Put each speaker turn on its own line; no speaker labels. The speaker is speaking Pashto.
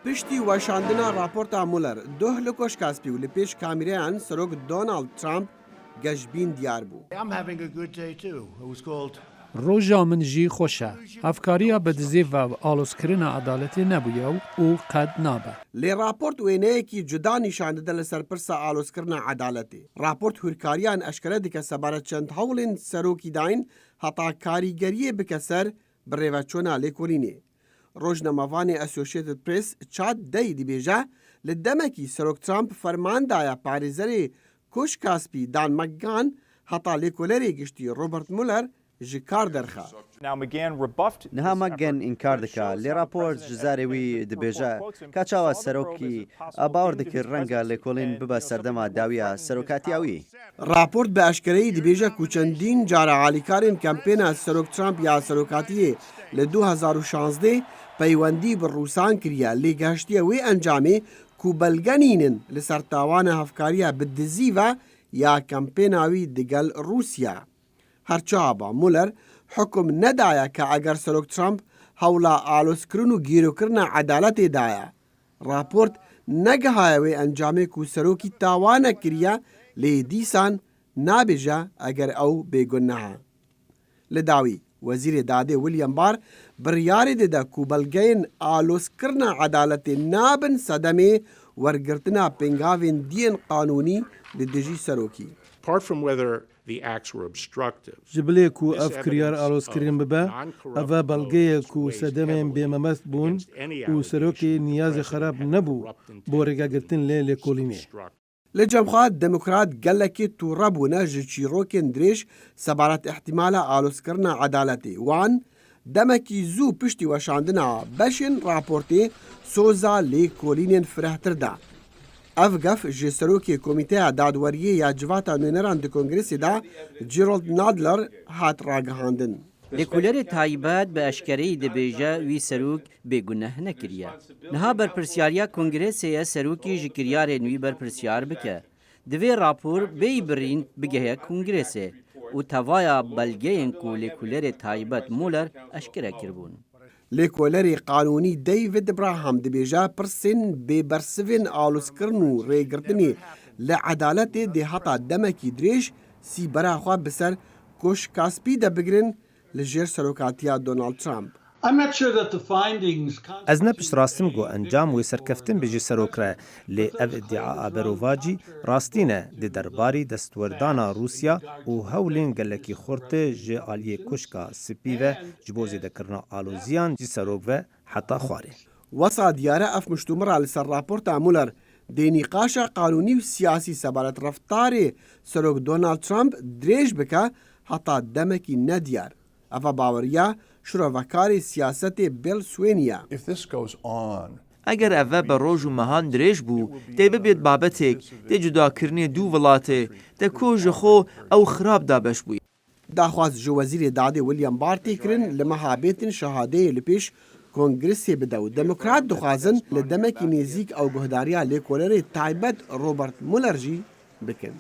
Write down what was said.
پشتی وشاندنا راپورتا مولر دوه لکوش کاسپی و لپیش کامیریان سروک دونالد ترامپ گشبین دیار بو.
روژا من جی خوشه. افکاریا بدزی و آلوسکرین عدالتی نبویه و قد نابه.
لی راپورت وینه کی جدا نشانده دل سرپرسا آلوسکرین عدالتی. راپورت هورکاریان اشکره دیگه سبارت چند هولین سروکی داین حتا کاریگریه بکسر بریوچونا لیکولینی. روزنامه‌وانی اسوسییتد پرس چاد دی بیجه لدمکی سروک ترامپ فرمان دایا پاریزری کوش کاسپی دان مگان حتا لیکولری گشتی روبرت مولر جکار درخا.
نها مگن انکار دکا لی راپورت جزاری وی دبیجه کچاوا سروکی باور دکر رنگا لیکولین ببا سردما داویا سروکاتیاوی.
راپورت به اشکرهی دبیجه کوچندین جارا عالیکارین کمپین سروک ترامپ یا سروکاتیه ل 2016 پیوندی بر روسان کریا لی گشتی وی انجامی کو بلگنینن لسر تاوان هفکاریا بدزی و یا کمپیناوی دگل روسیا. هرچه با مولر حکم ندایا که اگر سروک ترامپ حولا آلوس کرن و گیرو کرن عدالت دایا. راپورت نگه وی انجامی کو سروکی تاوان کریا لی دیسان نابجا اگر او بیگنها. لداوی وزیر داده ویلیام بار بریاری ده کو بلگین آلوس کرن عدالت نابن صدمه ورگرتنا پنگاوین دین قانونی لدجی سروکی.
جبلی کو افکریار آلوسکرین ببه اوه بلگه کو صدمه بیممست بون و سروکی نیاز خراب نبو بورگا گرتن لی کولینه.
لجمخواد دموکرات گلکی تو ربونا جچیروکن دریش سبارت احتمال آلوس کرنا عدالتی وان دمکی زو پشتی وشاندنا بشن راپورتی سوزا لی کولینین فرهتر دا. افگف جسروکی کمیته دادوریه یا جواتا نونران ده کنگرسی دا جیرالد نادلر هات راگهاندن.
لیکولر تایبات به اشکری دبیجه وی سروک بگناه نکریه. نها برپرسیاریا کنگرسی سروکی جکریار نوی برپرسیار بکه. دوی راپور بی برین بگه کنگرسی و توایا بلگین کو لیکولر تایبات مولر اشکره کربون.
لیکولری قانونی دیوید براهام دبیجه پرسین بی برسوین آلوس کرنو ریگردنی لعدالت ده حتا دمکی دریش سی براخوا بسر کوش کاسپی ده بگرن لجر سروکاتیا دونالد ترامپ.
از نپشت راستم گو انجام و سرکفتن بجی سروکره لی او ادعا برواجی راستینه دی درباری دستوردانا روسیا و هولین گلکی خورته جی آلیه کشکا سپی و جبوزی دکرنا آلوزیان جی سروک و حتا خواره.
وصا دیاره اف مشتومر على سر راپورتا مولر دی نقاشا قانونی و سیاسی سبارت رفتار سروک دونالد ترامپ دریج بکه حتا دمکی ندیار. افا باوریا شروعکاری سیاست بیل سوینیا.
اگر اوه به روز و مهان دریج بو دی ببید بابتک دی جدا کرنی دو ولاته دی کوج خو او خراب دابش بوی.
داخواست جو وزیر داده ویلیام بار تکرن لمحابیتن شهاده لپیش کنگرسی بدو دموکرات دخوازن لدمکی نزیک او گهداریا لیکولر تایبت روبرت مولر جی بکن.